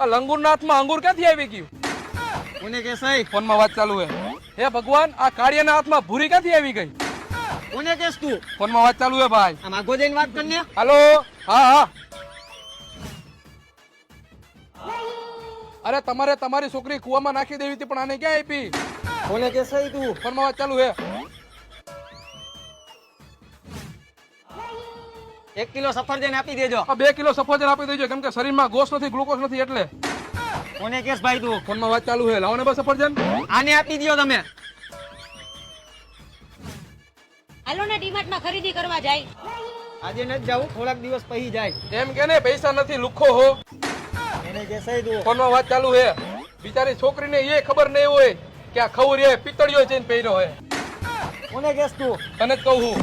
આ લંગુરના હાથમાં અંગુર ક્યાંથી આવી ગયું? કોને કે સહી? ફોનમાં વાત ચાલુ હે. હે ભગવાન, આ કાળિયાના હાથમાં ભૂરી ક્યાંથી આવી ગઈ? કોને કેસ તું? ફોનમાં વાત ચાલુ હે ભાઈ. આમ આગો જઈને વાત કરને. હાલો. હા હા. અરે તમારે તમારી છોકરી કુવામાં નાખી દેવી હતી, પણ આને ક્યાં આપી? કોને કે સહી તું? ફોનમાં વાત ચાલુ હે. 1 કિલો સફરજન આપી દેજો. આ 2 કિલો સફરજન આપી દેજો, કેમ કે શરીરમાં ગોસ નથી, ગ્લુકોઝ નથી એટલે. કોને કેસ ભાઈ તું? ફોનમાં વાત ચાલુ હે. લાવો ને બસ સફરજન. આને આપી દો તમે. હાલો ને ડીમાર્ટમાં ખરીદી કરવા જાય. આજે નથી જાવું, થોડાક દિવસ પછી જાય. એમ કે ને પૈસા નથી, લુખ્ખો હો. કોને કે સહી તું? ફોનમાં વાત ચાલુ હે. બિચારી છોકરીને એ ખબર નહીં હોય કે આ ખવરી પિત્તળિયો જઈને પહેર્યો હે. કોને કેસ તું? તને જ કહું હું.